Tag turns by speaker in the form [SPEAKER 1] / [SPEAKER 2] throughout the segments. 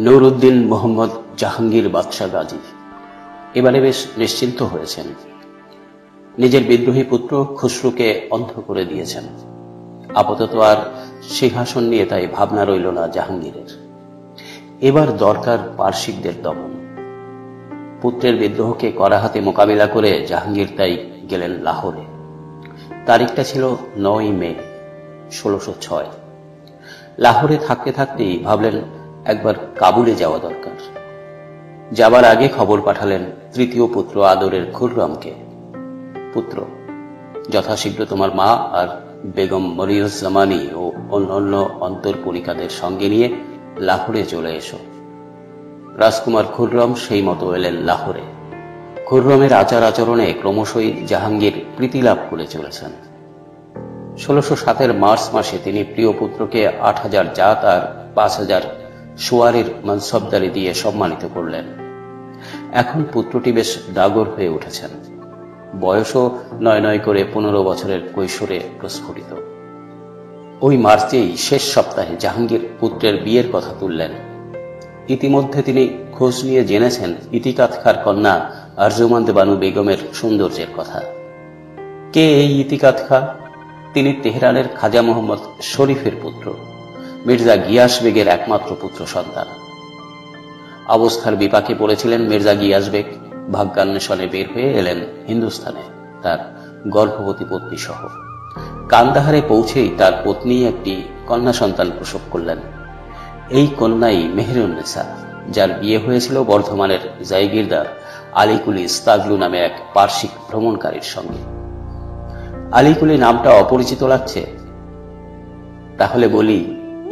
[SPEAKER 1] নুরউদ্দিন মোহাম্মদ জাহাঙ্গীর বাদশাহ গাজী এবারে বেশ নিশ্চিন্ত হয়েছেন। নিজের বিদ্রোহী পুত্র খুসরুকে অন্ধ করে দিয়েছেন। আপাতত আর সিংহাসন নিয়ে তাই ভাবনা রইল না জাহাঙ্গীরের। এবার দরকার পারসিকদের দমন। পুত্রের বিদ্রোহকে কড়া হাতে মোকাবিলা করে জাহাঙ্গীর তাই গেলেন লাহোরে। তারিখটা ছিল 9 মে 1606। লাহোরে থাকতে থাকতেই ভাবলেন একবার কাবুলে যাওয়া দরকার। যাবার আগে খবর পাঠালেন তৃতীয় পুত্র আদরের খুররমকে। পুত্র, যথাশীঘ্র তোমার মা আর বেগম মরিয়ুজ্জামানী ও অন্যান্য অন্তরপুরিকাদের সঙ্গে নিয়ে লাহোরে চলে এসো। রাজকুমার খুররম সেই মতো এলেন লাহোরে। খুররমের আচার আচরণে ক্রমশই জাহাঙ্গীর প্রীতি লাভ করে চলেছেন। 1607 মার্চ মাসে তিনি প্রিয় পুত্রকে 8000 জাত আর 5000 সোয়ারির মানসবদারি দিয়ে সম্মানিত করলেন। এখন পুত্রটি বেশ ডাগর হয়ে উঠেছেন। বয়সও 9 করে 15 বছরের কৈশোরে প্রস্ফুটিত। ওই মার্চেই শেষ সপ্তাহে জাহাঙ্গীর পুত্রের বিয়ের কথা তুললেন। ইতিমধ্যে তিনি খোঁজ নিয়ে জেনেছেন ইতিকাত খাঁর কন্যা আরজুমান্দ বানু বেগমের সৌন্দর্যের কথা। কে এই ইতিকাত খাঁ? তিনি তেহরানের খাজা মোহাম্মদ শরীফের পুত্র, মির্জা গিয়াস বেগের একমাত্র পুত্র সন্তান। অবস্থার বিপাকে পড়েছিলেন মির্জা গিয়াস বেগ। ভাগ্যান্বেষণে বের হয়ে এলেন হিন্দুস্থানে তার গর্ভবতী পত্নী সহ। কান্দাহারে পৌঁছেই তার পত্নী একটি কন্যা সন্তান প্রসব করলেন। এই কন্যাই মেহেরুন্নেসা, যার বিয়ে হয়েছিল বর্ধমানের জাইগিরদার আলীকুলি ইস্তাগলু নামে এক পার্সিক ভ্রমণকারীর সঙ্গে। আলীকুলি নামটা অপরিচিত লাগছে? তাহলে বলি,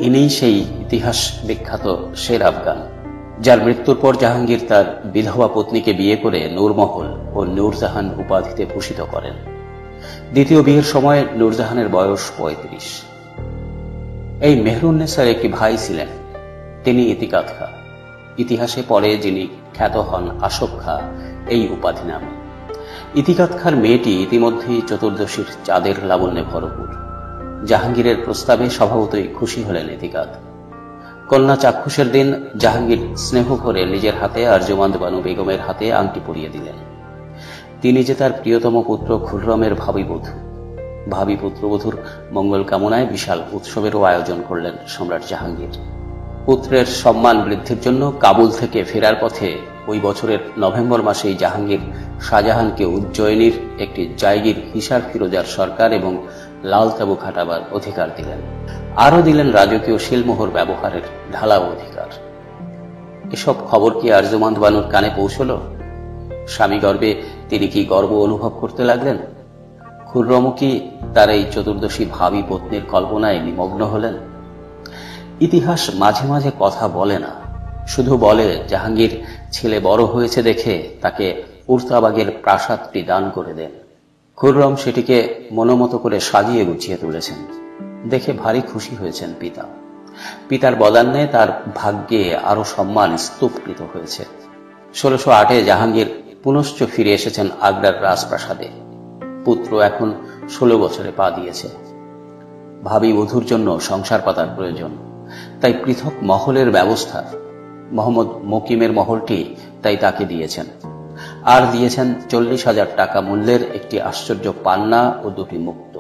[SPEAKER 1] ইনিই সেই ইতিহাস বিখ্যাত শের আফগান, যার মৃত্যুর পর জাহাঙ্গীর তার বিধবা পত্নীকে বিয়ে করে নূরমহল ও নূরজাহান উপাধিতে ভূষিত করেন। দ্বিতীয় বিয়ের সময় নূরজাহানের বয়স 35। এই মেহেরুন্নেসার একটি ভাই ছিলেন, তিনি ইতিকাত খাঁ। ইতিহাসে পরে যিনি খ্যাত হন আশোক খাঁ এই উপাধি নামে। ইতিকাত খাঁর মেয়েটি ইতিমধ্যেই চতুর্দশীর চাঁদের লাবণ্যে ভরপুর। জাহাঙ্গীরের প্রস্তাবে স্বভাবতই খুশি হলেন ইতিকাত। কন্যা চাক্ষুষের দিন জাহাঙ্গীর স্নেহ করে নিজের হাতে আরজুমান্দ বানু বেগমের হাতে আংটি পরিয়ে দিলেন। তিনি যে তার প্রিয়তম পুত্র খুররমের ভাবী পুত্রবধূর মঙ্গল কামনায় বিশাল উৎসবেরও আয়োজন করলেন সম্রাট জাহাঙ্গীর। পুত্রের সম্মান বৃদ্ধির জন্য কাবুল থেকে ফেরার পথে ওই বছরের নভেম্বর মাসেই জাহাঙ্গীর শাহজাহানকে উজ্জয়িনীর একটি জায়গির হিসার ফিরোজার সরকার এবং লাল তাবু খাটাবার অধিকার দিলেন। আরও দিলেন রাজকীয় শিলমোহর ব্যবহারের ঢালাও অধিকার। এসব খবর কি আরজুমান্দ বানুর কানে পৌঁছল? স্বামী গর্বে তিনি কি গর্ব অনুভব করতে লাগলেন? খুররমও কি তার এই চতুর্দশী ভাবী পত্নীর কল্পনায় নিমগ্ন হলেন? ইতিহাস মাঝে মাঝে কথা বলে না, শুধু বলে জাহাঙ্গীর ছেলে বড় হয়েছে দেখে তাকে উর্তাবাগের প্রাসাদটি দান করে দেন। খুররম সেটিকে মনোমতো করে সাজিয়ে গুছিয়ে তুলেছেন। দেখে ভারী খুশি হয়েছেন পিতা। পিতার বদান্যে তার ভাগ্যে আরো সম্মান স্তূপকৃত হয়েছে। 1608 জাহাঙ্গীর পুনশ্চ ফিরে এসেছেন আগ্রার রাজপ্রাসাদে। পুত্র এখন 16 বছরে পা দিয়েছে। ভাবী বধূর জন্য সংসার পাতার প্রয়োজন, তাই পৃথক মহলের ব্যবস্থা। মোহাম্মদ মকিমের মহলটি তাই তাকে দিয়েছেন। আর দিয়েছেন 40,000 টাকা মূল্যের একটি আশ্চর্য পান্না ও 2টি মুক্ত।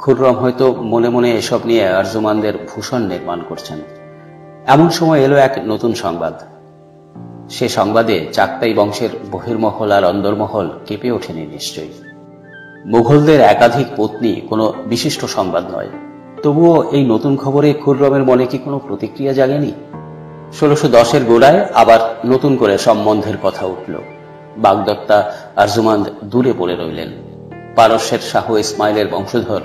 [SPEAKER 1] খুররম হয়তো মনে মনে এসব নিয়ে আরজুমানদের ভূষণ নির্মাণ করছেন। এমন সময় এলো এক নতুন সংবাদ। সে সংবাদে চাকতাই বংশের বহির্মহল আর অন্দরমহল কেঁপে ওঠেনি নিশ্চয়ই। মুঘলদের একাধিক পত্নী কোনো বিশিষ্ট সংবাদ নয়, তবুও এই নতুন খবরে খুররমের মনে কি কোনো প্রতিক্রিয়া জাগেনি? 1610 গোড়ায় আবার নতুন করে সম্বন্ধের কথা উঠল। বাগদত্তা আরজুমান্দ দূরে পড়ে রইলেন। পারস্যের শাহ ইসমাইলের বংশধর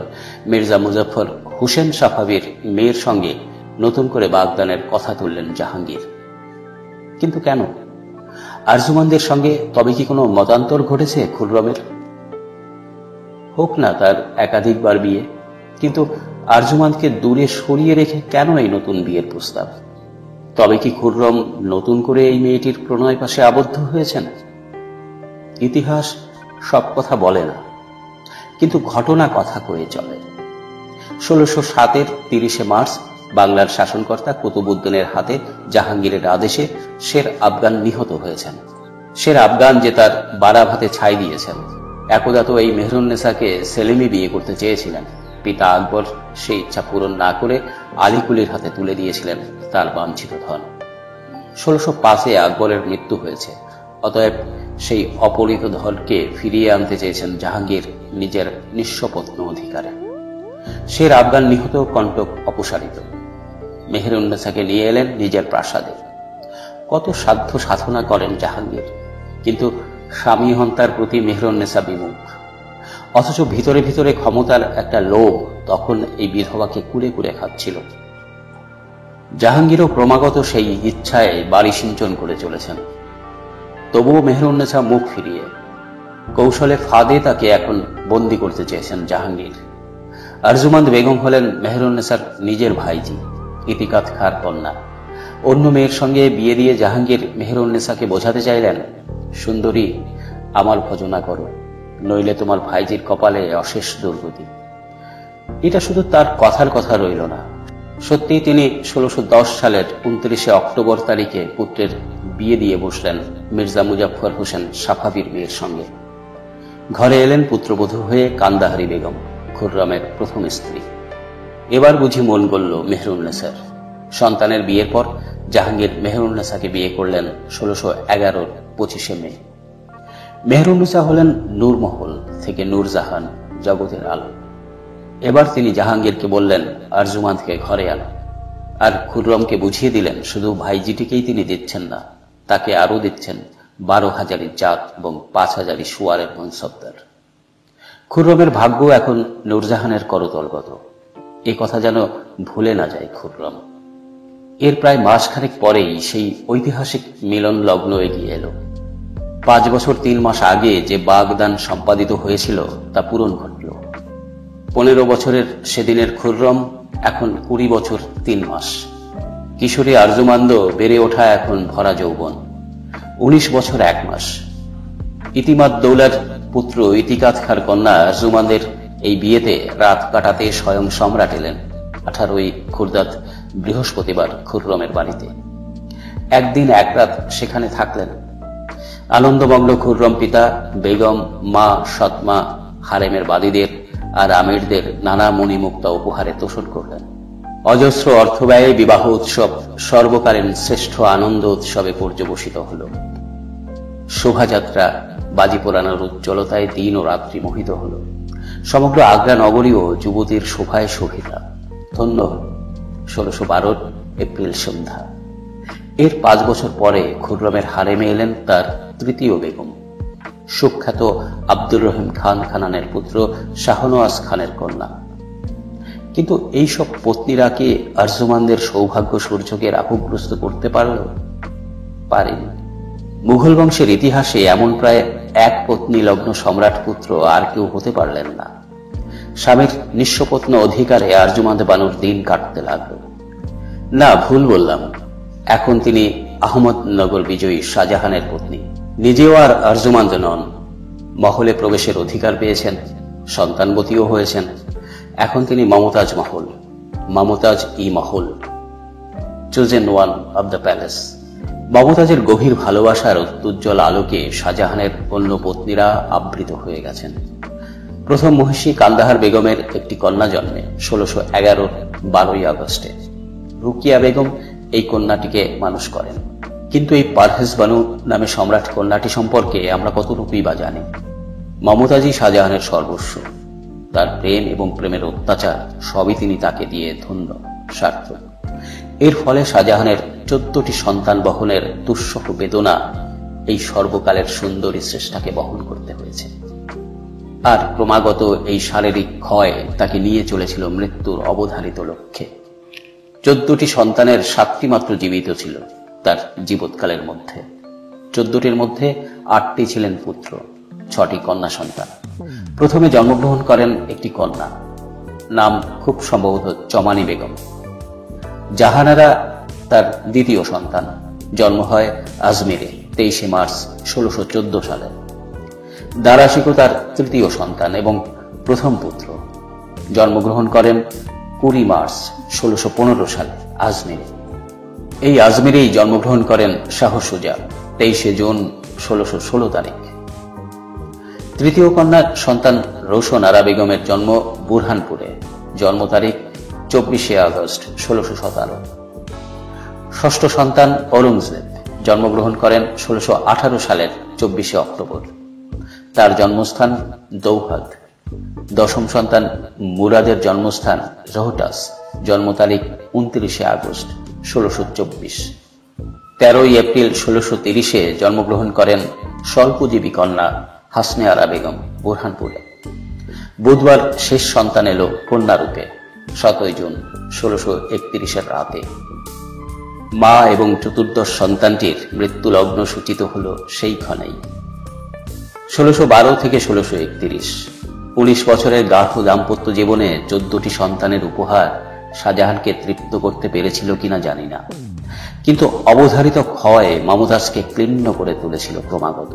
[SPEAKER 1] মির্জা মুজফর হুসেন সাফাভির মেয়ের সঙ্গে নতুন করে বাগদানের কথা তুললেন জাহাঙ্গীর। কিন্তু কেন? আরজুমান্দের সঙ্গে তবে কি কোনো মতান্তর ঘটেছে খুররমের? হোক না তার একাধিকবার বিয়ে, কিন্তু আরজুমান্দকে দূরে সরিয়ে রেখে কেন এই নতুন বিয়ের প্রস্তাব? তবে কি খুররম নতুন করে এই মেয়েটির প্রণয় পাশে আবদ্ধ হয়েছেন? ইতিহাস সব কথা বলে না, কিন্তু ঘটনা কথা কয়ে চলে। 1607 30 মার্চ বাংলার শাসনকর্তা কুতুবউদ্দিনের হাতে জাহাঙ্গীরের আদেশে শের আফগান নিহত হয়েছেন। শের আফগান যে তার বারাভাতে ছাই দিয়েছেন, একদা তো এই মেহেরুন্নেসাকে সেলিমই বিয়ে করতে চেয়েছিলেন। পিতা আকবর সেই ইচ্ছা পূরণ না করে আলীকুলির হাতে তুলে দিয়েছিলেন তার বাঞ্ছিত ধন। 1605-এ আকবরের মৃত্যু হয়েছে, অতএব সেই অপহৃত ধনকে ফিরিয়ে আনতে চেয়েছেন জাহাঙ্গীর নিজের নিঃস্বপ্ন অধিকারে। শের আফগান নিহত, কণ্টক অপসারিত। মেহেরুন্নেসাকে নিয়ে এলেন নিজের প্রাসাদে। কত সাধ্য সাধনা করেন জাহাঙ্গীর, কিন্তু স্বামী হন তার প্রতি মেহেরুন্নেসা বিমুখ। অথচ ভিতরে ভিতরে ক্ষমতার একটা লোভ তখন এই বিধবাকে কুড়ে কুড়ে খাচ্ছিল। জাহাঙ্গীরও ক্রমাগত সেই ইচ্ছায় বাড়ি সিঞ্চন করে চলেছেন। তবুও মেহেরুন্নেসা মুখ ফিরিয়ে, কৌশলে ফাঁদে তাকে এখন বন্দী করতে চেয়েছেন জাহাঙ্গীর। আরজুমান্দ বেগম হলেন মেহেরুন্নেসার নিজের ভাইজি, ইতিকাত খাঁর কন্যা। অন্য মেয়ের সঙ্গে বিয়ে দিয়ে জাহাঙ্গীর মেহেরুন্নেসাকে বোঝাতে চাইলেন, সুন্দরী, আমার ভজনা করো, নইলে তোমার ভাইজির কপালে অশেষ দুর্গতি। এটা শুধু তার কথার কথা রইল না, সত্যি তিনি 1610 সালের 29 অক্টোবর তারিখে পুত্রের বিয়ে দিয়ে বসলেন মির্জা মুজাফফর হোসেন সাফাবির মেয়ের সঙ্গে। ঘরে এলেন পুত্রবধূ হয়ে কান্দাহারি বেগম, খুররমের প্রথম স্ত্রী। এবার বুঝি মন গলল মেহেরুন্নেসার। সন্তানের বিয়ের পর জাহাঙ্গীর মেহেরুন্নেসাকে বিয়ে করলেন 1611-র 25 মে। মেহেরুন্নেসা হলেন নূরমহল থেকে নূরজাহান, জগতের আলো। এবার তিনি জাহাঙ্গীরকে বললেন আরজুমান্দকে ঘরে আনো, আর খুররমকে বুঝিয়ে দিলেন শুধু ভাইজিটিকেই তিনি দিচ্ছেন না, তাকে আরও দিচ্ছেন 12,000 জাত এবং 5,000 সুয়ারের মনসবদার। খুররমের ভাগ্য এখন নূরজাহানের করতলগত, এ কথা যেন ভুলে না যায় খুররম। এর প্রায় মাসখানেক পরেই সেই ঐতিহাসিক মিলন লগ্ন এগিয়ে এলো। 5 বছর 3 মাস আগে যে বাগদান সম্পাদিত হয়েছিল তা পূরণ ঘটল। 15 বছরের সেদিনের খুররম এখন 20 বছর 3 মাস। কিশোরী আরজুমান্দ বেড়ে ওঠা এখন ভরা যৌবন, 19 বছর 1 মাস। ইতিমাদ দৌলার পুত্র ইতিকাত খাঁর কন্যা আরজুমান্দের এই বিয়েতে রাত কাটাতে স্বয়ং সম্রাট এলেন 18ই খুরদাত বৃহস্পতিবার খুররমের বাড়িতে। একদিন এক রাত সেখানে থাকলেন। আনন্দমগ্ন খুররম পিতা, বেগম, মা, সৎমা, হারেমের বাদীদের আর আমিরদের নানা মণিমুক্তা উপহারে তোষণ করলেন। অজস্র অর্থব্যয়ে বিবাহ উৎসব সর্বকালীন শ্রেষ্ঠ আনন্দ উৎসবে পর্যবসিত হল। শোভাযাত্রা, বাজি পোড়ানোর উজ্জ্বলতায় দিন ও রাত্রি মোহিত হল। সমগ্র আগ্রা নগরীও যুবতীর শোভায় শোভিতা। ধন্য হল 1612 এপ্রিল সন্ধ্যা। এর 5 বছর পরে খুররমের হারেমে এলেন তার তৃতীয় বেগম, সুখ্যাত আব্দুর রহিম খান খানানের পুত্র শাহনওয়াজ খানের কন্যা। কিন্তু এইসব পত্নীরা কি আরজুমান্দের সৌভাগ্য সূর্যকে রাহুগ্রস্ত করতে পারল? পারেনি। মুঘল বংশের ইতিহাসে এমন প্রায় এক পত্নী লগ্ন সম্রাট পুত্র আর কেউ হতে পারলেন না। স্বামীর নিঃস্বপ্ন অধিকারে আরজুমান্দ বানুর দিন কাটতে লাগল। না, ভুল বললাম, এখন তিনি আহমদনগর বিজয়ী শাহজাহানের পত্নী। নিজেও আর আরজুমান্দ নন, মহলে প্রবেশের অধিকার পেয়েছেন, সন্তানবতীও হয়েছেন। এখন তিনি মমতাজ মহল, মমতাজ ই Mahal, chosen one of the palace. মমতাজের গভীর ভালোবাসার উজ্জ্বল আলোকে শাহজাহানের অন্য পত্নীরা আবৃত হয়ে গেছেন। প্রথম মহিষী কান্দাহার বেগমের একটি কন্যা জন্মে 1611-র 12ই আগস্টে। রুকিয়া বেগম এই কন্যাটিকে মানুষ করেন। কিন্তু এই পারভেজ বানু নামে সম্রাট কন্যাটি সম্পর্কে আমরা কতটুকুই বা জানি। মমতাজই শাহজাহানের সর্বস্ব। তার প্রেম এবং প্রেমের অত্যাচার সবই তিনি তাকে দিয়ে ধন্য, সার্থক। এর ফলে শাহজাহানের 14টি সন্তান বহনের দুঃসহ বেদনা এই সর্বকালের সুন্দরী শ্রেষ্ঠাকে বহন করতে হয়েছে। আর ক্রমাগত এই শারীরিক ক্ষয় তাকে নিয়ে চলেছিল মৃত্যুর অবধারিত লক্ষ্যে। 14টি সন্তানের 7টি মাত্র জীবিত ছিল তার জীবৎকালের মধ্যে। 14টির মধ্যে 8টি ছিলেন পুত্র, 6টি কন্যা সন্তান। প্রথমে জন্মগ্রহণ করেন একটি কন্যা, নাম খুব সম্ভবত চমানি বেগম। জাহানারা তার দ্বিতীয় সন্তান, জন্ম হয় আজমিরে 23 মার্চ 1614 সালে। দারাশিকো তার তৃতীয় সন্তান এবং প্রথম পুত্র, জন্মগ্রহণ করেন 20 মার্চ 1615 সালে আজমিরে। এই আজমিরেই জন্মগ্রহণ করেন শাহ সুজা 23 জুন 1616 তারিখ। তৃতীয় কন্যা সন্তান রোশন আরা বেগমের জন্ম বুরহানপুরে, জন্ম তারিখ 24 আগস্ট 1617। ষষ্ঠ সন্তান ঔরঙ্গজেব জন্মগ্রহণ করেন 1618 সালের 24 অক্টোবর, তার জন্মস্থান দৌহাদ। দশম সন্তান মুরাদের জন্মস্থান রোহটাস, জন্ম তারিখ 29 আগস্ট 1624। 13 এপ্রিল 1630 জন্মগ্রহণ করেন স্বল্পজীবী কন্যা হাসনে আরা বেগম বুরহানপুরে। বুধবার শেষ সন্তান এলো কন্যারূপে 17 জুন 1631 রাতে। মা এবং চতুর্দশ সন্তানটির মৃত্যু লগ্ন সূচিত হল সেই ক্ষণেই। 1612 থেকে 1631, 19 বছরের গাঢ় দাম্পত্য জীবনে 14টি সন্তানের উপহার শাহজাহানকে তৃপ্ত করতে পেরেছিল কিনা জানি না, কিন্তু অবধারিত ক্ষয় মমতাজকে ক্লিন্ন করে তুলেছিল ক্রমাগত।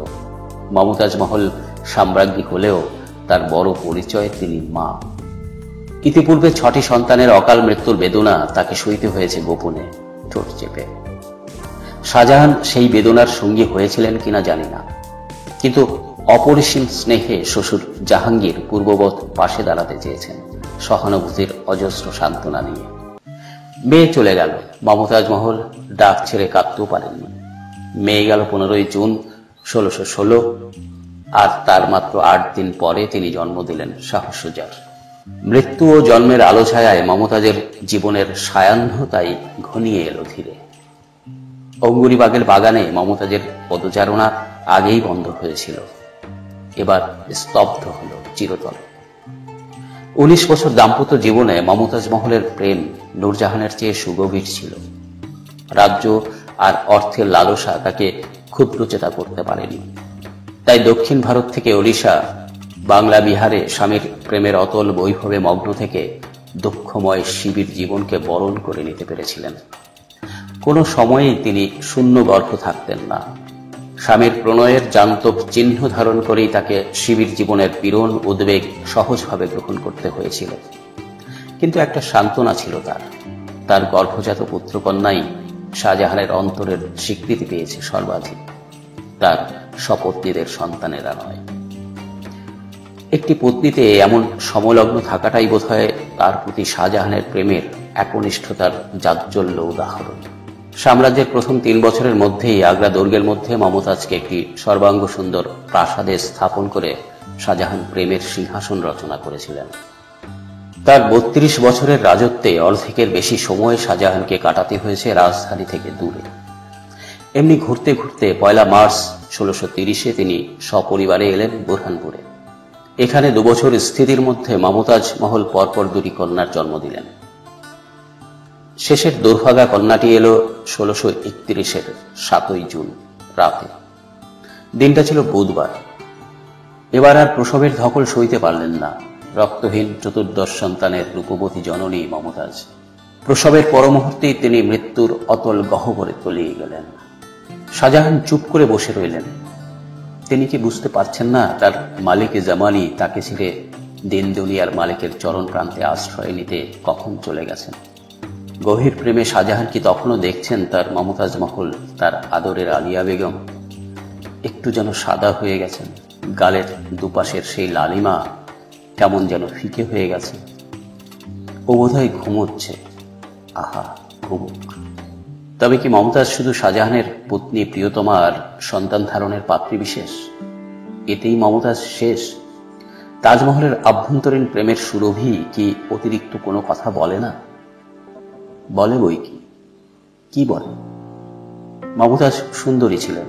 [SPEAKER 1] মমতাজ মহল সাম্রাজ্ঞী হলেও তার বড় পরিচয় তিনি মা। ইতিপূর্বে 6টি সন্তানের অকাল মৃত্যুর বেদনা তাকে সইতে হয়েছে গোপনে, ঠোঁট চেপে। শাহজাহান সেই বেদনার সঙ্গী হয়েছিলেন কিনা জানি না, কিন্তু অপরিসীম স্নেহে শ্বশুর জাহাঙ্গীর পূর্ববৎ পাশে দাঁড়াতে চেয়েছেন, সহানুভূতির অজস্র সান্ত্বনা নিয়ে। মেয়ে চলে গেল, মমতাজ মহল ডাক ছেড়ে কাঁদতেও পারেননি। মেয়ে গেল 15 জুন 1616, আর তার মাত্র 8 দিন পরে তিনি জন্ম দিলেন শাহ সুজার। মৃত্যু ও জন্মের আলো ছায়ায় মমতাজের জীবনের সায়াহ্নতাই ঘনিয়ে এলো ধীরে। অঙ্গুরিবাগের বাগানে মমতাজের পদচারণা আগেই বন্ধ হয়েছিল, এবার স্তব্ধ হল চিরতরে। 19 বছর দাম্পত্য জীবনে মমতাজ মহলের প্রেম নূরজাহানের চেয়ে সুগভীর ছিল। রাজ্য আর অর্থের লালসা তাকে ক্ষুদ্রচেতা করতে পারেনি। তাই দক্ষিণ ভারত থেকে ওড়িশা, বাংলা বিহারে স্বামীর প্রেমের অতল বৈভবে মগ্ন থেকে দুঃখময় শিবির জীবনকে বরণ করে নিতে পেরেছিলেন। কোনো সময়েই তিনি শূন্য গর্ভ থাকতেন না। স্বামীর প্রণয়ের জান্তব চিহ্ন ধারণ করেই তাকে শিবির জীবনের পীড়ন উদ্বেগ সহজভাবে গ্রহণ করতে হয়েছিল। কিন্তু একটা সান্ত্বনা ছিল তার গর্ভজাত পুত্রকন্যাই শাহজাহানের অন্তরের স্বীকৃতি পেয়েছে সর্বাধিক, তার সপত্নীদের সন্তানেরা নয়। একটি পত্নীতে এমন সমলগ্ন থাকাটাই বোধহয় তার প্রতি শাহজাহানের প্রেমের একনিষ্ঠতার জাজ্বল্য উদাহরণ। সাম্রাজ্যের প্রথম 3 বছরের মধ্যেই আগ্রা দুর্গের মধ্যে মমতাজকে একটি সর্বাঙ্গ সুন্দর প্রাসাদে স্থাপন করে শাহজাহান প্রেমের সিংহাসন রচনা করেছিলেন। তার 32 বছরের রাজত্বে অর্ধেকের বেশি সময় শাহজাহানকে কাটাতে হয়েছে রাজধানী থেকে দূরে। এমনি ঘুরতে ঘুরতে 1 মার্চ 1630 তিনি সপরিবারে এলেন বুরহানপুরে। এখানে 2 বছর স্থিতির মধ্যে মমতাজ মহল পরপর 2টি কন্যার জন্ম দিলেন। শেষের দুর্ভাগা কন্যাটি এলো 1631 7 জুন রাতে। দিনটা ছিল বুধবার। এবার আর প্রসবের ধকল সইতে পারলেন না রক্তহীন চতুর্দশ সন্তানের রূপবতী জননী মমতাজ। প্রসবের পর মুহূর্তেই তিনি মৃত্যুর অতল গহ্বরে তলিয়ে গেলেন। শাহজাহান চুপ করে বসে রইলেন। তিনি কি বুঝতে পারছেন না তার মালিকে জামানি তাকে ছেড়ে দিন দুনিয়ার মালিকের চরণ প্রান্তে আশ্রয় নিতে কখন চলে গেছেন? গভীর প্রেমে শাহজাহান কি তখনও দেখছেন তার মমতাজ মহল, তার আদরের আলিয়া বেগম একটু যেন সাদা হয়ে গেছেন? গালের দুপাশের সেই লালিমা কেমন যেন ফিকে হয়ে গেছে। ও বোধহয় ঘুমোচ্ছে। আহা, ঘুমুক। তবে কি মমতাজ শুধু শাহজাহানের পত্নী, প্রিয়তমা আর সন্তান ধারণের পাত্রী বিশেষ? এতেই মমতাজ শেষ? তাজমহলের আভ্যন্তরীণ প্রেমের সুরভি কি অতিরিক্ত কোনো কথা বলে না? বলে বই কি বলে? মমতাজ সুন্দরী ছিলেন,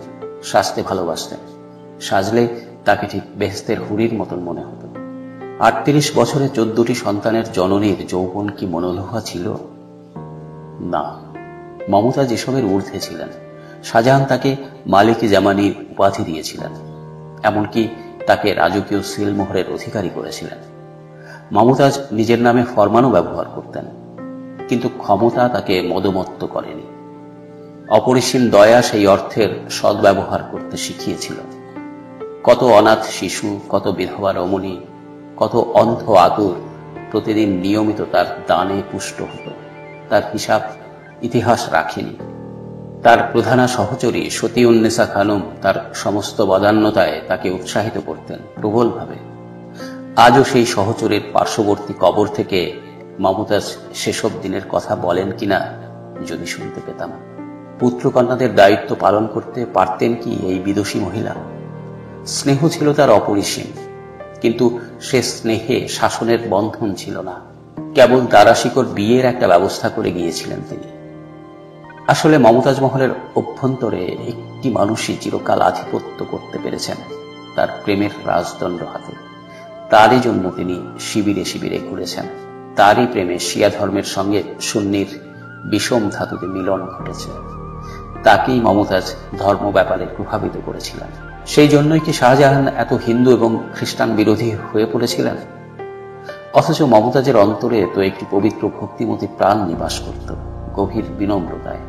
[SPEAKER 1] সাজতে ভালোবাসতেন। সাজলে তাকে ঠিক বেহেশতের হুরির মতন মনে হতো। 38 বছরে 14টি সন্তানের জননীর যৌবন কি মনোলোভা ছিল? না, মমতাজ এসবের ঊর্ধ্বে ছিলেন। শাহজাহান তাকে মালিকি জামানির উপাধি দিয়েছিলেন, এমনকি তাকে রাজকীয় সিলমোহরের অধিকারী করেছিলেন। মমতাজ নিজের নামে ফরমানও ব্যবহার করতেন, কিন্তু ক্ষমতা তাকে মদমত্ত করেনি। অপরিসীম দয়া সেই অর্থের সদ্ব্যবহার করতে শিখিয়েছিল। কত অনাথ শিশু, কত বিধবা রমণী, কত অন্ধ আতুর প্রতিদিন নিয়মিত তার দানে পুষ্ট হতো। তার হিসাব ইতিহাস রাখেনি। তার প্রধানা সহচরী সতীউন্নেসা খানম তার সমস্ত বদান্যতায় তাকে উৎসাহিত করতেন প্রবলভাবে। আজও সেই সহচরীর পার্শ্ববর্তী কবর থেকে মমতাজ সেসব দিনের কথা বলেন কিনা যদি শুনতে পেতাম। পুত্রকন্যাদের দায়িত্ব পালন করতে পারতেন কি এই বিদুষী মহিলা? স্নেহ ছিল তার অপরিসীম, কিন্তু সে স্নেহে শাসনের বন্ধন ছিল না। কেবল দারাশিকর বিয়ের একটা ব্যবস্থা করে গিয়েছিলেন তিনি। আসলে মমতাজ মহলের অভ্যন্তরে একটি মানুষই চিরকাল আধিপত্য করতে পেরেছেন, তার প্রেমের রাজদণ্ড হাতে। তারই জন্য তিনি শিবিরে শিবিরে ঘুরেছেন। তারই প্রেমে শিয়া ধর্মের সঙ্গে সুন্নির বিষম ধাতুতে মিলন ঘটেছে। তাকেই মমতাজ ধর্ম ব্যাপারে প্রভাবিত করেছিলেন। সেই জন্যই কি শাহজাহান এত হিন্দু এবং খ্রিস্টান বিরোধী হয়ে পড়েছিলেন? অথচ মমতাজের অন্তরে তো একটি পবিত্র ভক্তিমতী প্রাণ নিবাস করত, গভীর বিনম্রতায়।